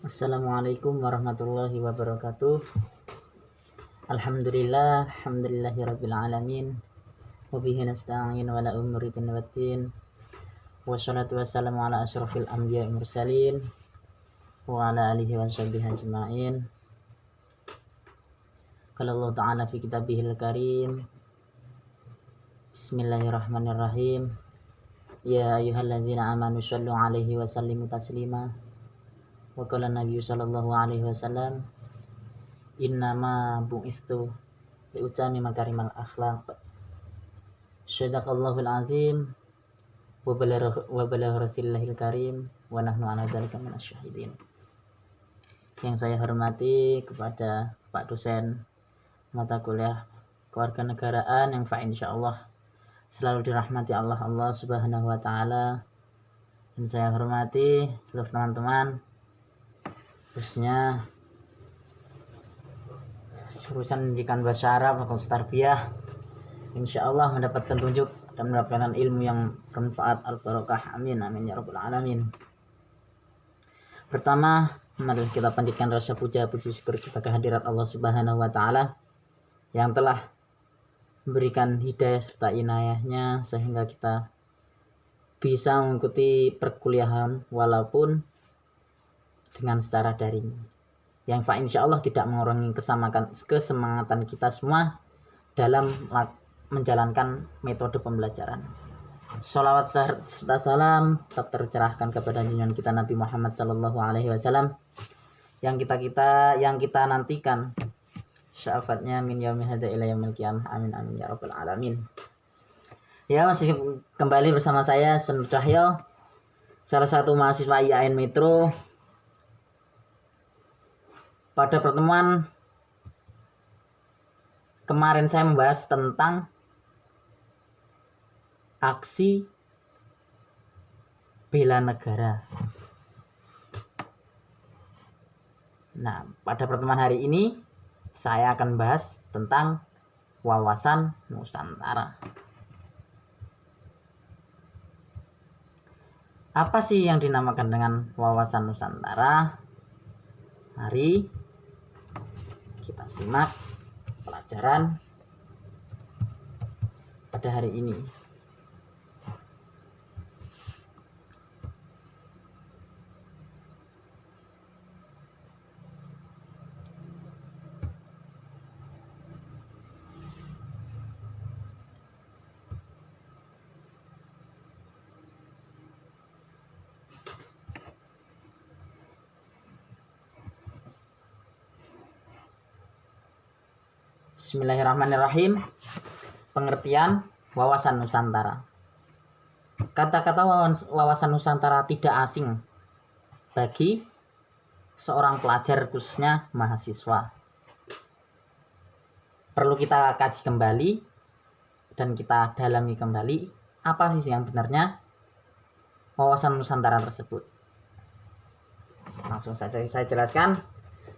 Assalamualaikum warahmatullahi wabarakatuh. Alhamdulillah, alhamdulillahirabbil alamin. Wa bihi nasta'in wa la umuri waddin. Wassalatu wassalamu ala asyrafil anbiya'i mursalin wa ala alihi wa sahbihi ajma'in. Qala Allah ta'ala fi kitabihil karim. Bismillahirrahmanirrahim. Ya ayyuhalladzina amanu shallu 'alaihi wa sallimu taslima. Wa qala Nabi sallallahu alaihi wasallam, innama bu'istu liutami makarimal akhlaq. Sadaqallahul azim wa balagha rasulillahil karim wa nahnu ala dzalika minasyahidin. Yang saya hormati kepada Pak dosen mata kuliah kewarganegaraan yang insyaallah selalu dirahmati Allah Subhanahu wa taala, dan saya hormati seluruh teman-teman, khususnya jurusan pendidikan bahasa Arab Fakultas Tarbiyah, insyaallah mendapat petunjuk dan mendapatkan ilmu yang bermanfaat al-barakah, amin amin ya rabbal alamin. Pertama, mari kita panjatkan rasa puja puji syukur kita kehadirat Allah Subhanahu wa taala yang telah memberikan hidayah serta inayahnya sehingga kita bisa mengikuti perkuliahan walaupun dengan secara daring, yang insyaallah tidak mengurangi kesemangatan kita semua dalam menjalankan metode pembelajaran. Sholawat serta salam tetap tercerahkan kepada junjungan kita Nabi Muhammad sallallahu alaihi wasallam yang kita nantikan syafaatnya min yaumil hadza ila yaumil qiyamah, amin amin ya rabbal alamin. Ya, masih kembali bersama saya Sun Cahyo, salah satu mahasiswa IAIN Metro. Pada pertemuan kemarin saya membahas tentang aksi bela negara. Nah, pada pertemuan hari ini saya akan bahas tentang wawasan Nusantara. Apa sih yang dinamakan dengan wawasan Nusantara? Mari kita simak pelajaran pada hari ini. Bismillahirrahmanirrahim. Pengertian wawasan Nusantara. Kata-kata wawasan Nusantara tidak asing bagi seorang pelajar, khususnya mahasiswa. Perlu kita kaji kembali dan kita dalami kembali apa sih yang benarnya wawasan Nusantara tersebut. Langsung saja saya jelaskan.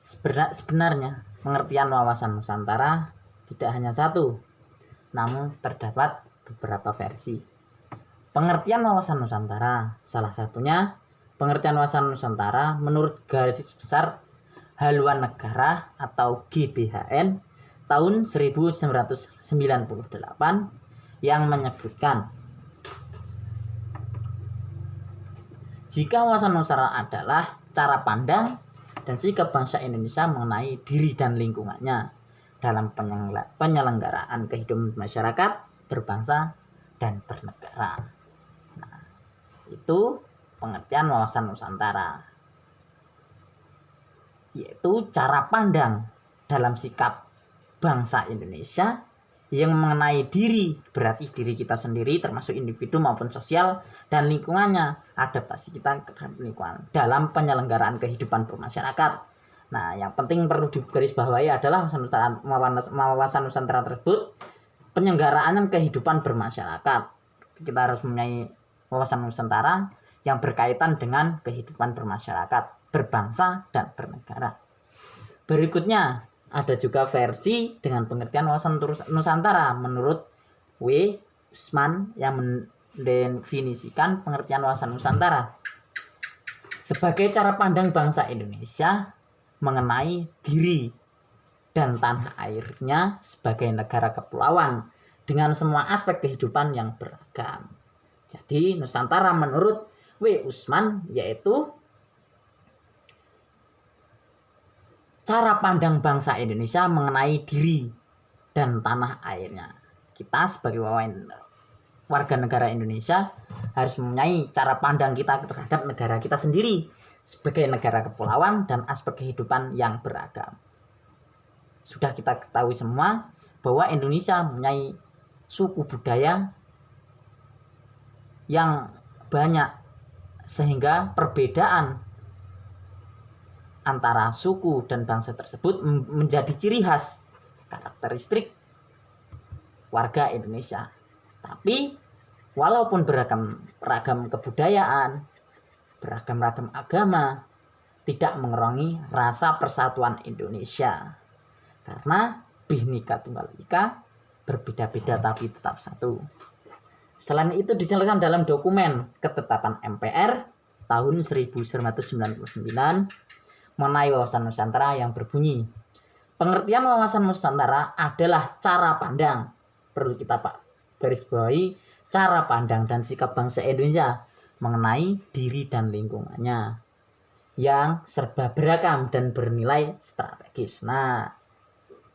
Sebenarnya pengertian wawasan Nusantara tidak hanya satu, namun terdapat beberapa versi. Pengertian wawasan Nusantara, salah satunya pengertian wawasan Nusantara menurut garis besar Haluan Negara atau GBHN tahun 1998 yang menyebutkan jika wawasan Nusantara adalah cara pandang dan sikap bangsa Indonesia mengenai diri dan lingkungannya dalam penyelenggaraan kehidupan masyarakat, berbangsa, dan bernegara. Nah, itu pengertian wawasan Nusantara, yaitu cara pandang dalam sikap bangsa Indonesia yang mengenai diri, berarti diri kita sendiri termasuk individu maupun sosial, dan lingkungannya, adaptasi kita terhadap lingkungan dalam penyelenggaraan kehidupan bermasyarakat. Nah, yang penting perlu digarisbawahi adalah wawasan Nusantara tersebut penyelenggaraan kehidupan bermasyarakat. Kita harus mempunyai wawasan Nusantara yang berkaitan dengan kehidupan bermasyarakat, berbangsa, dan bernegara. Berikutnya ada juga versi dengan pengertian wawasan Nusantara menurut Weisman yang mendefinisikan pengertian wawasan Nusantara sebagai cara pandang bangsa Indonesia mengenai diri dan tanah airnya sebagai negara kepulauan dengan semua aspek kehidupan yang beragam. Jadi Nusantara menurut W. Usman yaitu cara pandang bangsa Indonesia mengenai diri dan tanah airnya. Kita sebagai warga negara Indonesia harus mempunyai cara pandang kita terhadap negara kita sendiri sebagai negara kepulauan dan aspek kehidupan yang beragam. Sudah kita ketahui semua bahwa Indonesia mempunyai suku budaya yang banyak sehingga perbedaan antara suku dan bangsa tersebut menjadi ciri khas karakteristik warga Indonesia. Tapi walaupun beragam kebudayaan, beragam agama, tidak mengurangi rasa persatuan Indonesia. Karena Bhinneka Tunggal Ika berbeda-beda tapi tetap satu. Selain itu dijelaskan dalam dokumen ketetapan MPR tahun 1999 mengenai wawasan Nusantara yang berbunyi, pengertian wawasan Nusantara adalah cara pandang, perlu kita garis bawahi, cara pandang dan sikap bangsa Indonesia mengenai diri dan lingkungannya yang serba beragam dan bernilai strategis. Nah,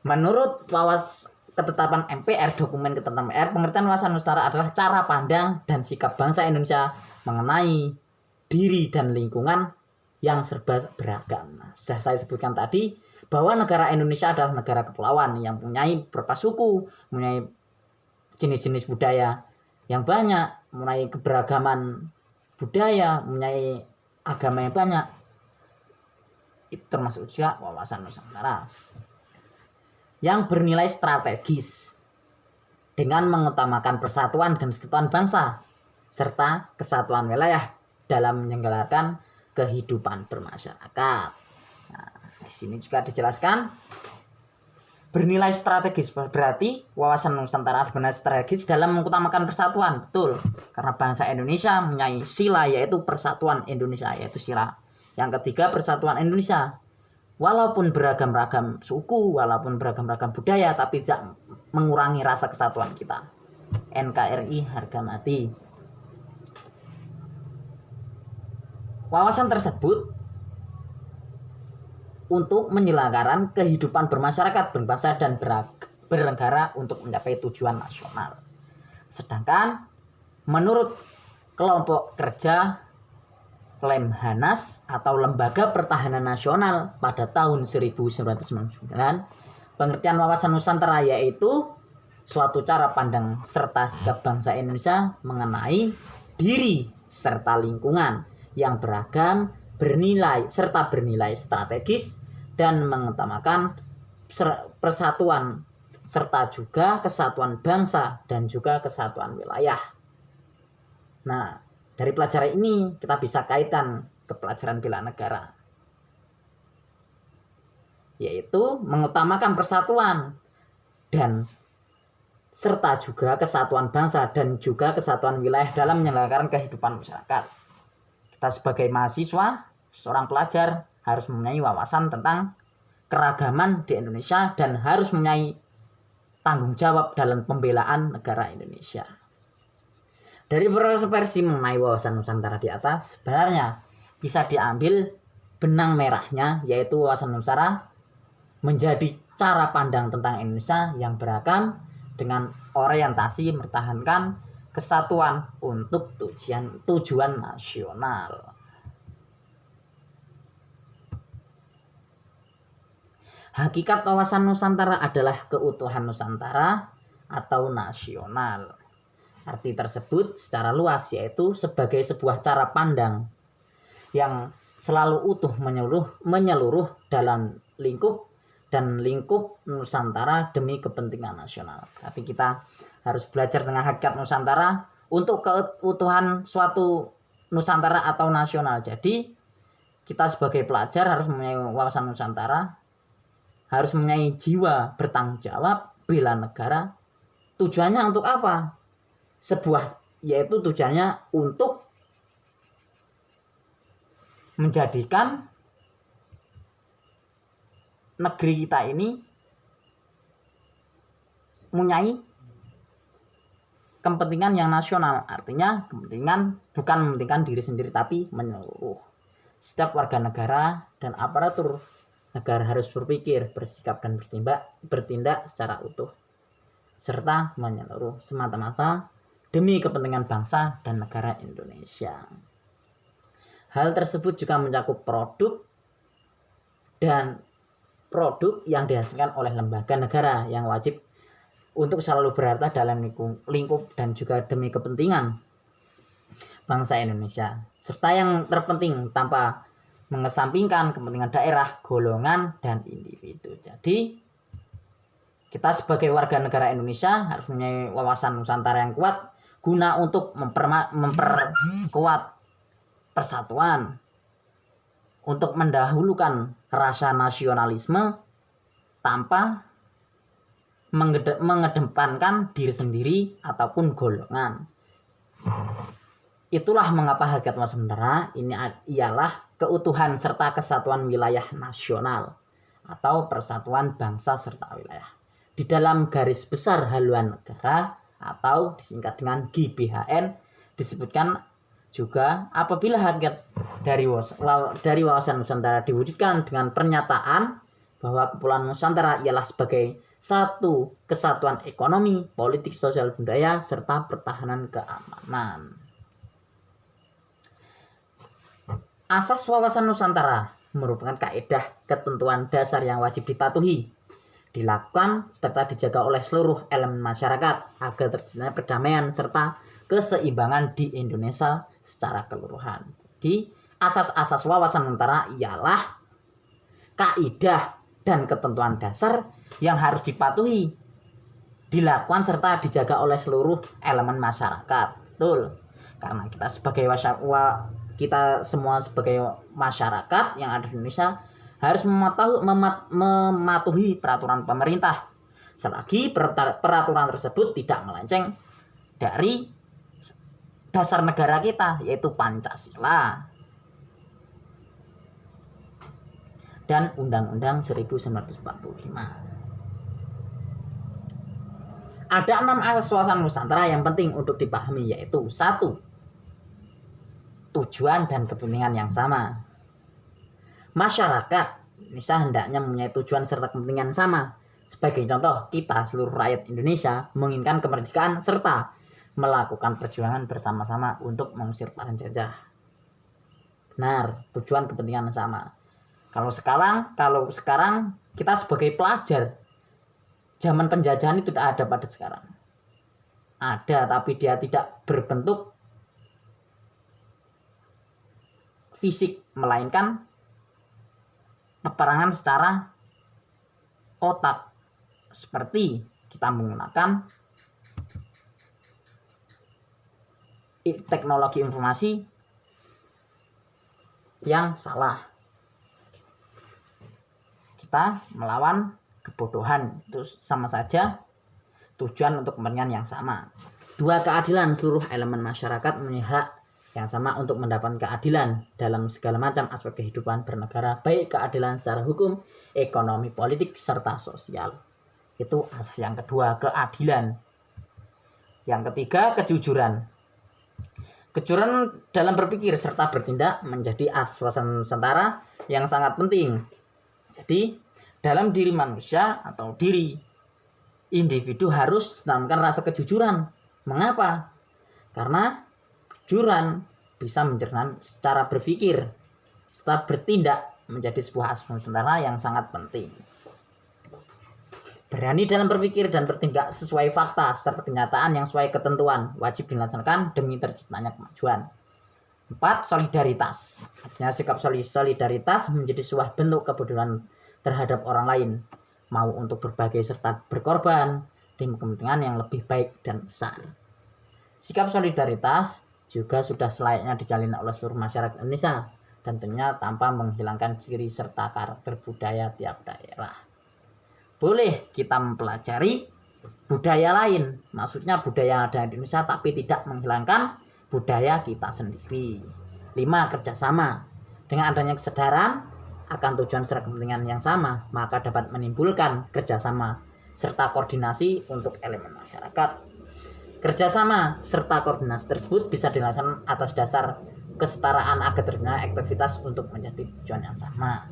menurut ketetapan MPR, dokumen ketetapan MPR, pengertian wawasan Nusantara adalah cara pandang dan sikap bangsa Indonesia mengenai diri dan lingkungan yang serba beragam. Nah, sudah saya sebutkan tadi bahwa negara Indonesia adalah negara kepulauan yang mempunyai beberapa suku, mempunyai jenis-jenis budaya yang banyak, mempunyai keberagaman budaya, mempunyai agama yang banyak. Itu termasuk juga wawasan Nusantara yang bernilai strategis dengan mengutamakan persatuan dan kesatuan bangsa serta kesatuan wilayah dalam menyelenggarakan kehidupan bermasyarakat. Nah, di sini juga dijelaskan bernilai strategis, berarti wawasan Nusantara bernilai strategis dalam mengutamakan persatuan. Betul, karena bangsa Indonesia mempunyai sila yaitu persatuan Indonesia, yaitu sila. Yang ketiga, persatuan Indonesia. Walaupun beragam-ragam suku, walaupun beragam-ragam budaya, tapi tidak mengurangi rasa kesatuan kita. NKRI harga mati. Wawasan tersebut untuk menyelenggarakan kehidupan bermasyarakat, berbangsa dan bernegara untuk mencapai tujuan nasional. Sedangkan menurut kelompok kerja Lemhanas atau Lembaga Pertahanan Nasional pada tahun 1999, pengertian wawasan Nusantara yaitu suatu cara pandang serta sikap bangsa Indonesia mengenai diri serta lingkungan yang beragam, bernilai strategis dan mengutamakan persatuan serta juga kesatuan bangsa dan juga kesatuan wilayah. Nah, dari pelajaran ini kita bisa kaitkan ke pelajaran bela negara, yaitu mengutamakan persatuan dan serta juga kesatuan bangsa dan juga kesatuan wilayah dalam menyelenggarakan kehidupan masyarakat. Kita sebagai mahasiswa, seorang pelajar harus mempunyai wawasan tentang keragaman di Indonesia dan harus mempunyai tanggung jawab dalam pembelaan negara Indonesia. Dari beberapa versi mengenai wawasan Nusantara di atas, sebenarnya bisa diambil benang merahnya, yaitu wawasan Nusantara menjadi cara pandang tentang Indonesia yang beragam dengan orientasi mempertahankan kesatuan untuk tujuan nasional. Hakikat wawasan Nusantara adalah keutuhan Nusantara atau nasional. Arti tersebut secara luas yaitu sebagai sebuah cara pandang yang selalu utuh menyeluruh dalam lingkup Nusantara demi kepentingan nasional. Berarti kita harus belajar tentang hakikat Nusantara untuk keutuhan suatu Nusantara atau nasional. Jadi kita sebagai pelajar harus mempunyai wawasan Nusantara, harus mempunyai jiwa bertanggung jawab, bela negara. Tujuannya untuk apa? Yaitu tujuannya untuk menjadikan negeri kita ini mempunyai kepentingan yang nasional, artinya kepentingan bukan mementingkan diri sendiri tapi menyeluruh. Setiap warga negara dan aparatur negara harus berpikir, bersikap dan bertindak secara utuh serta menyeluruh semata-mata demi kepentingan bangsa dan negara Indonesia. Hal tersebut juga mencakup produk yang dihasilkan oleh lembaga negara yang wajib untuk selalu berharga dalam lingkup dan juga demi kepentingan bangsa Indonesia, serta yang terpenting tanpa mengesampingkan kepentingan daerah, golongan, dan individu. Jadi kita sebagai warga negara Indonesia harus mempunyai wawasan Nusantara yang kuat guna untuk memperkuat persatuan, untuk mendahulukan rasa nasionalisme tanpa mengedepankan diri sendiri ataupun golongan. Itulah mengapa Hakikat Nusantara ini ialah keutuhan serta kesatuan wilayah nasional atau persatuan bangsa serta wilayah di dalam garis besar haluan negara atau disingkat dengan GBHN. Disebutkan juga apabila hakikat dari wawasan Nusantara diwujudkan dengan pernyataan bahwa Kepulauan Nusantara ialah sebagai satu kesatuan ekonomi, politik, sosial, budaya, serta pertahanan keamanan. Asas wawasan Nusantara merupakan kaidah ketentuan dasar yang wajib dipatuhi, dilakukan serta dijaga oleh seluruh elemen masyarakat agar terciptanya perdamaian serta keseimbangan di Indonesia secara keseluruhan. Jadi asas-asas wawasan Nusantara ialah kaidah dan ketentuan dasar yang harus dipatuhi, dilakukan serta dijaga oleh seluruh elemen masyarakat. Betul. Karena kita semua sebagai masyarakat yang ada di Indonesia harus mematuhi peraturan pemerintah selagi peraturan tersebut tidak melenceng dari dasar negara kita, yaitu Pancasila dan Undang-Undang 1945. Ada 6 asas wawasan Nusantara yang penting untuk dipahami, yaitu 1. Tujuan dan kepentingan yang sama. Masyarakat Indonesia hendaknya mempunyai tujuan serta kepentingan sama. Sebagai contoh, kita seluruh rakyat Indonesia menginginkan kemerdekaan serta melakukan perjuangan bersama-sama untuk mengusir penjajah. Benar, tujuan kepentingan sama. Kalau sekarang kita sebagai pelajar, zaman penjajahan itu tidak ada pada sekarang. Ada, tapi dia tidak berbentuk fisik, melainkan peperangan secara otak, seperti kita menggunakan teknologi informasi yang salah. Kita melawan kebodohan, itu sama saja tujuan untuk kepentingan yang sama. 2. Keadilan. Seluruh elemen masyarakat mempunyai hak yang sama untuk mendapatkan keadilan dalam segala macam aspek kehidupan bernegara, baik keadilan secara hukum, ekonomi, politik, serta sosial. Itu asas yang kedua, keadilan. Yang ketiga, kejujuran. Kejujuran dalam berpikir serta bertindak menjadi asas wawasan Nusantara yang sangat penting. Jadi, dalam diri manusia atau diri individu harus ditanamkan rasa kejujuran. Mengapa? Karena kejujuran bisa mencerminkan secara berpikir serta bertindak menjadi sebuah asas Nusantara yang sangat penting. Berani dalam berpikir dan bertindak sesuai fakta serta kenyataan yang sesuai ketentuan wajib dilaksanakan demi terciptanya kemajuan. 4. Solidaritas. Artinya sikap solidaritas menjadi sebuah bentuk kepedulian terhadap orang lain, mau untuk berbagi serta berkorban demi kepentingan yang lebih baik dan besar. Sikap solidaritas juga sudah selayaknya dijalin oleh seluruh masyarakat Indonesia dan tentunya tanpa menghilangkan ciri serta karakter budaya tiap daerah. Boleh kita mempelajari budaya lain, maksudnya budaya yang ada di Indonesia, tapi tidak menghilangkan budaya kita sendiri. 5. Kerjasama. Dengan adanya kesadaran akan tujuan serta kepentingan yang sama, maka dapat menimbulkan kerjasama serta koordinasi untuk elemen masyarakat. Kerjasama serta koordinasi tersebut bisa dilaksanakan atas dasar kesetaraan agar terjadinya aktivitas untuk menjadi tujuan yang sama.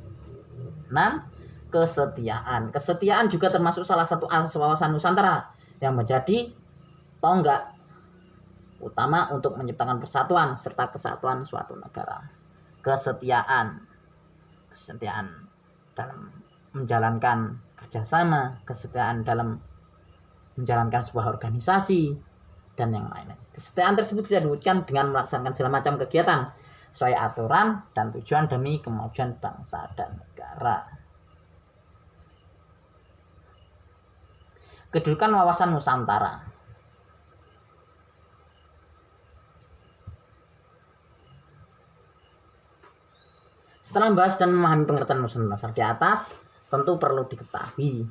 6. Kesetiaan. Kesetiaan juga termasuk salah satu asas wawasan Nusantara yang menjadi tonggak utama untuk menciptakan persatuan serta kesatuan suatu negara. Kesetiaan dalam menjalankan kerjasama, kesetiaan dalam menjalankan sebuah organisasi, dan yang lainnya. Kesetiaan tersebut bisa diwujudkan dengan melaksanakan segala macam kegiatan sesuai aturan dan tujuan demi kemajuan bangsa dan negara. Kedudukan wawasan Nusantara. Setelah membahas dan memahami pengertian Nusantara di atas, tentu perlu diketahui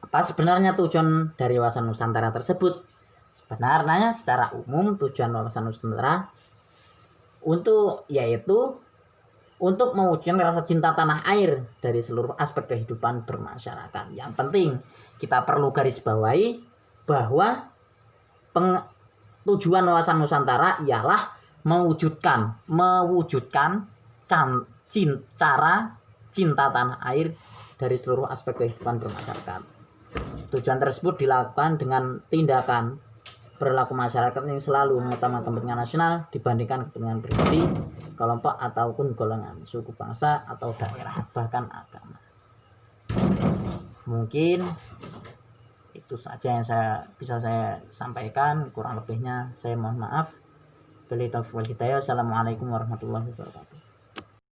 apa sebenarnya tujuan dari wawasan Nusantara tersebut. Sebenarnya secara umum tujuan wawasan Nusantara yaitu untuk mewujudkan rasa cinta tanah air dari seluruh aspek kehidupan bermasyarakat. Yang penting kita perlu garis bawahi bahwa tujuan wawasan Nusantara ialah mewujudkan cara cinta tanah air dari seluruh aspek kehidupan bermasyarakat. Tujuan tersebut dilakukan dengan tindakan perilaku masyarakat yang selalu mengutamakan kepentingan nasional dibandingkan kepentingan pribadi, kelompok ataupun golongan, suku, bangsa atau daerah, bahkan agama. Mungkin itu saja yang bisa saya sampaikan, kurang lebihnya saya mohon maaf. Assalamualaikum warahmatullahi wabarakatuh.